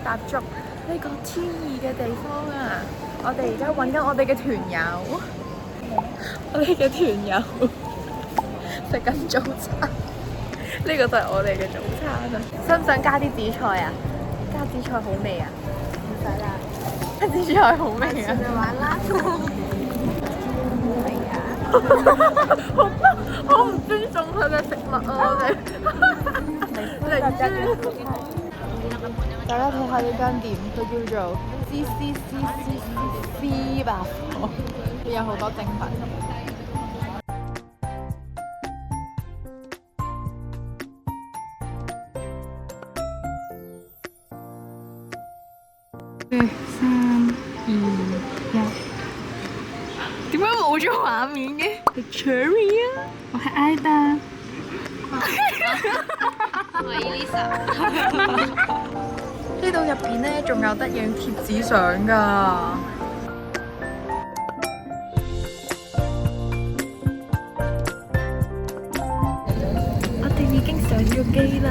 踏足呢個天意嘅地方啊！我哋而家揾緊我哋嘅團友，我哋嘅團友食緊早餐，呢個就係我哋嘅早餐啊！想唔想加啲紫菜啊？加紫菜好味啊！唔使啦，加紫菜好味啊！就玩啦！係啊！好唔尊重佢嘅食物啊！我哋大家睇下呢間店，佢叫做 C 吧，佢有好多精品。3、2、1，點解冇咗畫面嘅？係 Cherry 啊，我係 Ida， 我係 Elisa。呢度入邊咧仲有得影貼紙相㗎。我哋已經上咗機啦。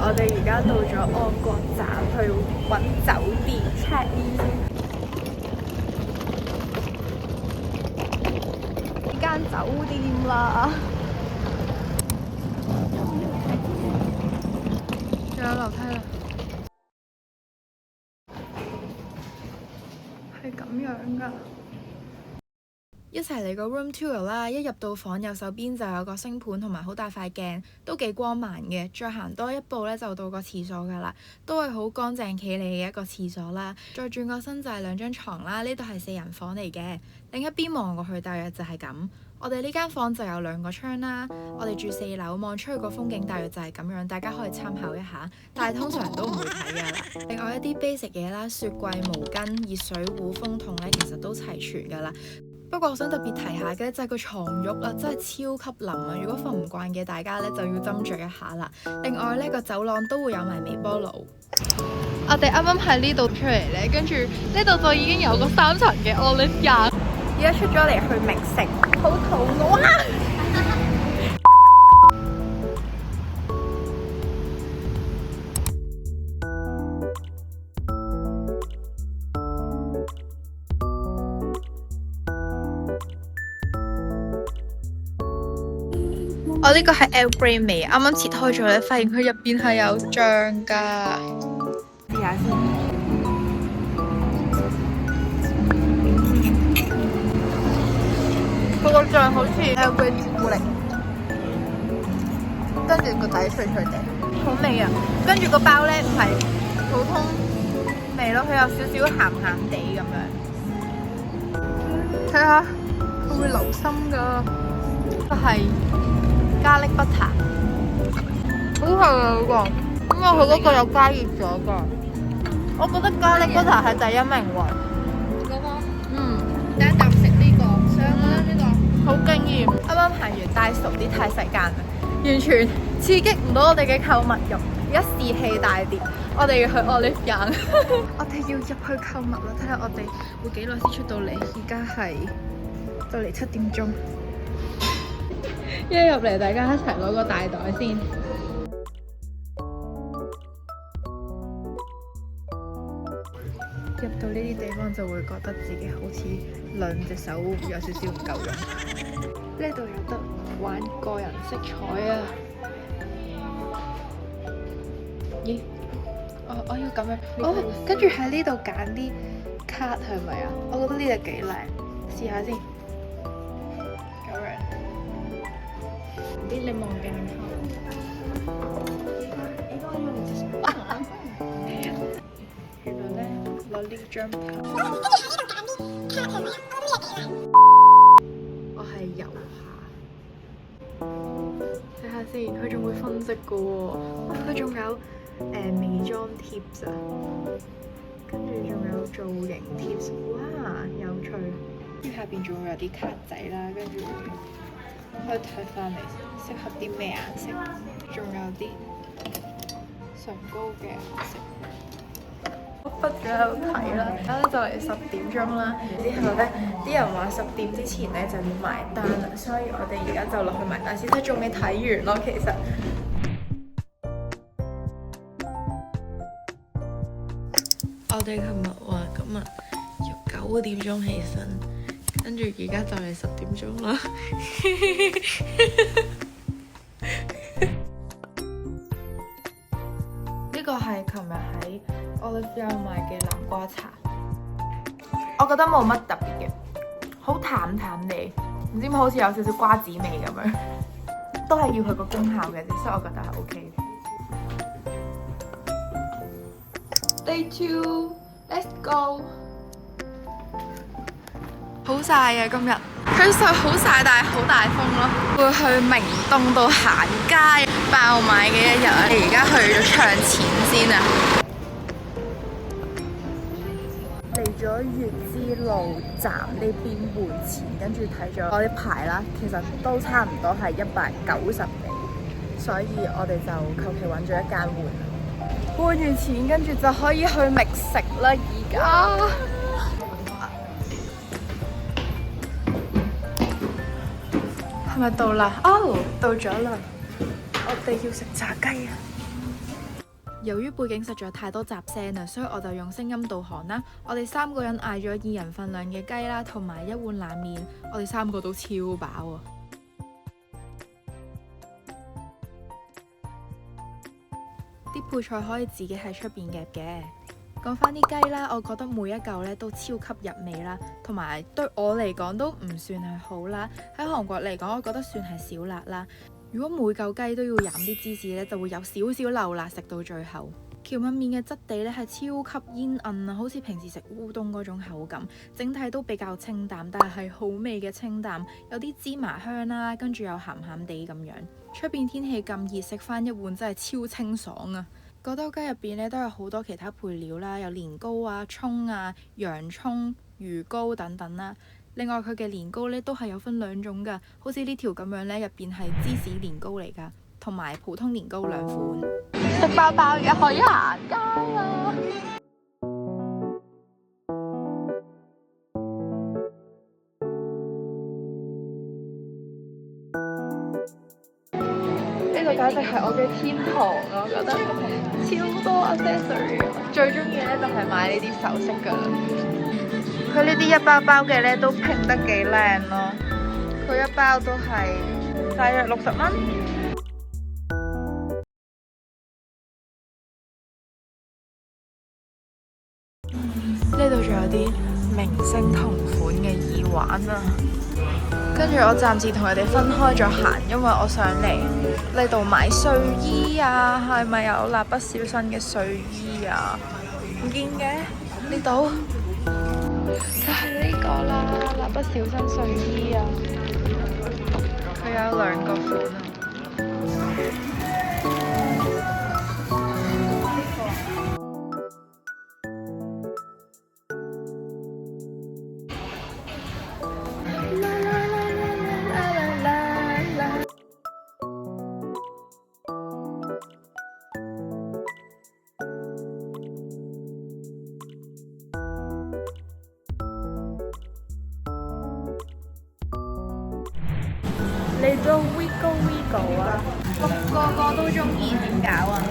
我哋而家到咗安國站去揾酒店 check in 呢間酒店啦，仲有樓梯啦，係咁樣噶。一齊嚟個 room tour 啦！一入到房，右手邊就有個星盤同埋好大塊鏡，都幾光猛嘅。再行多一步咧，就到個廁所噶啦，都係好乾淨企理嘅一個廁所啦。再轉個身就係2張床啦，呢度係4人房嚟嘅。另一邊望過去，大約就係咁。我哋呢間房就有2個窗啦。我哋住4樓，望出去個風景大約就係咁樣，大家可以參考一下。但係通常都唔會睇噶啦。另外一啲 basic 嘢啦，雪櫃、毛巾、熱水壺、風筒咧，其實都齊全噶啦。不過我想特別提下嘅就係個床褥啊，真係超級腍啊！如果瞓唔慣嘅大家咧，就要斟酌一下啦。另外呢個走廊都會有埋微波爐。我哋啱啱喺呢度出嚟咧，跟住呢度就已經有個3層嘅 Olive Young。而家出咗嚟去覓食，好肚餓啊！我呢個係 Earl Grey 味，啱啱切開咗咧，發現佢入邊係有醬㗎。試下先。佢個醬好似 Earl Grey 朱古力，跟住個底脆脆地，好味啊！跟住個包咧唔係普通味咯，佢有少少鹹鹹地咁樣。睇下，佢會流心㗎，都係。咖喱 butter， 好係啊嗰個，因為佢嗰個有加熱咗㗎。我覺得咖喱 butter 係第1名喎。嗰個，第一啖食呢個，上啦呢個，好驚豔。啱啱行完大熟啲太世間啦，完全刺激唔到我哋嘅購物慾，而家士氣大跌。我哋要去 Olive Young， 我哋要入去購物啦，睇下我哋會幾耐先出到嚟。而家係就嚟7點鐘。一入嚟，大家一齊攞個大袋先。入到呢啲地方就會覺得自己好似2隻手有少少唔夠用。呢度有得玩個人色彩啊！咦？我要咁樣。跟住喺呢度揀啲卡係咪啊？我覺得呢隻幾靚，試下先。你望鏡頭，原來咧攞呢張牌，我係右下，睇下先。先？佢仲會分析嘅喎，佢仲有美妝 tips 啊，跟住仲有造型 tips， 哇，有趣！跟住下邊仲會有啲卡仔啦，跟住可以睇翻嚟適合啲咩顏色，仲有啲唇膏嘅顏色。我畢咗喺度睇啦，而家就嚟10點鐘啦。之後咧，啲人話10點之前咧就要埋單啦，所以我哋而家就落去埋單先。仲未睇完咯，其實。我哋琴日話今日要9點鐘起身，跟住而家就嚟10點鐘啦。呢個係琴日喺 Olivia 買嘅南瓜茶，我覺得冇乜特別嘅，好淡淡地，唔知點解好似有少少瓜子味咁樣，都係要佢個功效嘅啫，所以我覺得係 OK 嘅。Day 2 let's go。好曬啊！今日佢實好曬，但係好大風咯。會去明洞度行街，爆買嘅一日啊！你而家去咗唱錢先啊！嚟咗月之路站呢邊換錢，跟住睇咗我啲牌啦，其實都差唔多係190幾，所以我哋就求其揾咗一間換。換完錢，跟住就可以去覓食啦！而家係咪到啦？哦，到咗啦！我哋要食炸雞啊！由於背景實在太多雜聲啦，所以我就用聲音導航啦。我哋3個人嗌咗2人份量嘅雞啦，同埋1碗冷麵，我哋3個都超飽啊！啲配菜可以自己喺出邊夾嘅。講返啲雞啦，我覺得每一嚿咧都超級入味啦，同埋對我嚟講都唔算係好啦。喺韓國嚟講，我覺得算係少辣啦。如果每嚿雞都要飲啲芝士咧，就會有少少漏辣，食到最後。蕎麥麵嘅質地咧係超級煙韌啊，好似平時食烏冬嗰種口感。整體都比較清淡，但係好味嘅清淡，有啲芝麻香啦，跟住又鹹鹹地咁樣。出邊天氣咁熱，食翻一碗真係超清爽啊！嗰兜雞入邊咧都有好多其他配料啦，有年糕啊、葱啊、洋葱、魚糕等等啦。另外佢嘅年糕咧都係有分2種㗎，好似呢條咁樣咧，入邊係芝士年糕嚟㗎，同埋普通年糕2款。食飽飽嘅可以行街啦！呢個簡直係我嘅天堂啊！我覺得超多 accessory， 最中意咧就係買呢啲首飾㗎啦。佢呢啲一包包嘅咧都拼得幾靚咯，佢一包都係大約60蚊。呢度仲有啲明星同款嘅耳環啊！跟住我暫時同佢哋分開咗行，因為我想嚟呢度買睡衣啊，係咪有蠟筆小新嘅睡衣啊？唔見嘅，呢度就係呢個啦，蠟筆小新睡衣啊，佢有2個款啊。嚟到 Wigo 啊！個個都中意，點搞啊？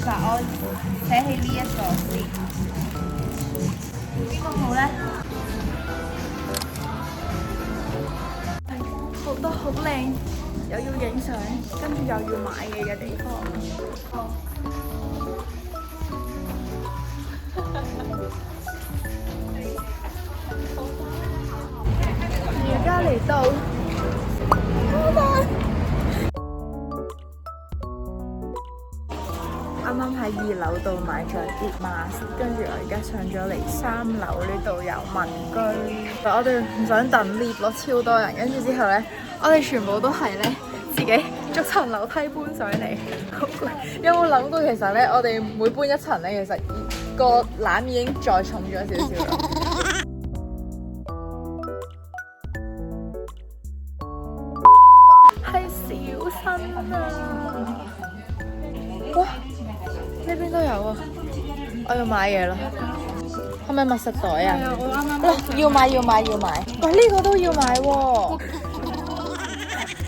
嗱，我寫起呢一個先，邊個好咧？好多好靚，又要影相，跟住又要買嘢嘅地方。而家嚟到。啱啱喺2樓度買咗啲 mask，跟住我而家上咗嚟3樓呢度有文具，我哋唔想等 lift 咯，超多人，跟住之後呢，我哋全部都係呢自己逐層樓梯搬上嚟，好攰。有冇諗過其實咧，我哋每搬一層咧，其實個籃已經再重咗少少啦。係小新啊！哇，呢邊都有啊！我要買嘢啦。係咪密實袋啊？係啊，我啱啱要買。喂，呢個都要買喎！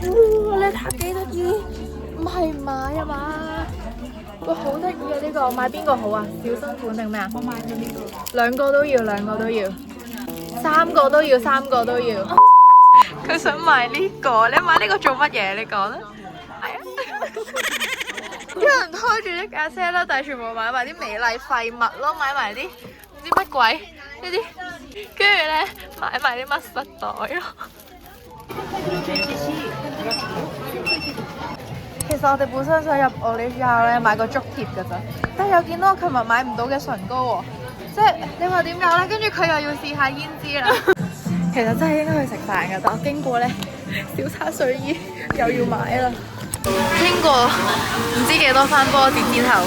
哇，你睇幾得意？唔係買啊嘛？哇，好得意啊！呢個買邊個好啊？小新款定咩啊？我買咗呢個。兩個都要。三個都要。佢想買呢個，你買呢個做乜嘢？你講啦。係啊。有人拖住啲架車啦，但係全部買埋啲美麗廢物咯，買埋啲唔知乜鬼呢啲，跟住咧買埋啲密實袋咯。其實我哋本身想入 Olive 咧買個竹貼㗎咋，但係又見到我琴日買唔到嘅唇膏喎，即係你話點搞咧？跟住佢又要試下胭脂啦。其實真係應該去食飯㗎，但我經過咧小叉睡衣又要買啦。經過唔知幾多番波折之後，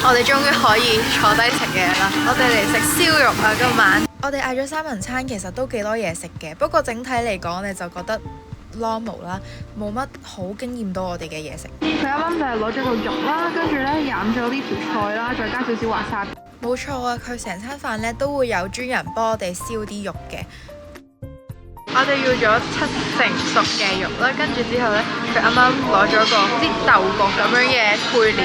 我哋終於可以坐低食嘢啦。我哋嚟食燒肉啊！今晚我哋嗌咗三文餐，其實都幾多嘢食嘅。不過整體嚟講，你就覺得 normal 啦，冇乜好驚豔到我哋嘅嘢食。佢啱啱就係攞咗個肉啦，跟住咧飲咗呢條菜啦，再加少少滑沙。冇錯啊！佢成餐飯咧都會有專人幫我哋燒啲肉嘅。我哋要咗7成熟嘅肉啦，跟住之後咧，佢啱啱攞咗個好似豆角咁樣嘅配料，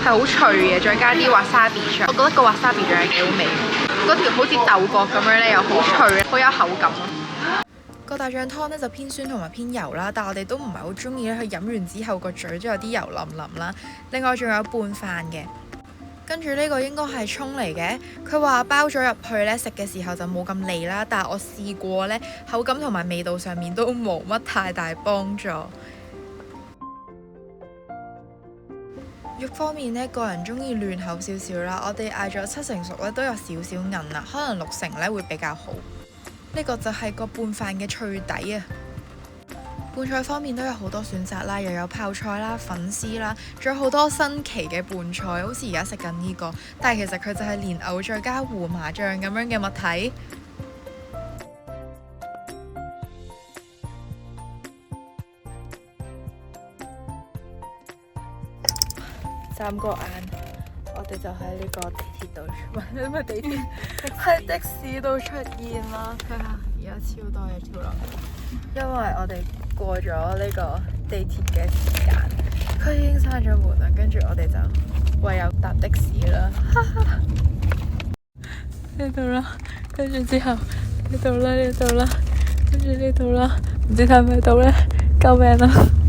係好脆嘅，再加啲滑沙比醬。我覺得個滑沙比醬係幾好味嘅，嗰條好似豆角咁樣咧，又好脆，好有口感咯。個大醬湯咧就偏酸同埋偏油啦，但係我哋都唔係好中意咧，佢飲完之後個嘴都有啲油淋淋啦。另外仲有拌飯嘅。跟住呢個應該係葱嚟嘅，佢話包咗入去呢，食嘅時候就冇咁膩啦，但係我試過呢，口感同埋味道上面都冇乜太大幫助。肉方面呢，個人中意嫩口少少啦，我哋嗌咗7成熟咧都有少少韌啦，可能6成呢會比較好。呢個就係個拌飯嘅脆底啊！拌菜方面都有好多選擇啦，又有泡菜啦、粉絲啦，仲有好多新奇嘅拌菜，好似而家食緊呢個，但係其實佢就係蓮藕再加胡麻醬咁樣嘅物體。3個眼，我哋就喺呢個地鐵度，唔係咩地鐵，喺的士度出現啦。睇下而家超多嘢跳落嚟，因為我哋過咗呢個地鐵嘅時間，佢已經閂咗門啦，跟住我哋就唯有搭的士啦。呢度啦，跟住之後呢度啦，跟住呢度啦，唔知睇唔睇到咧？救命啊！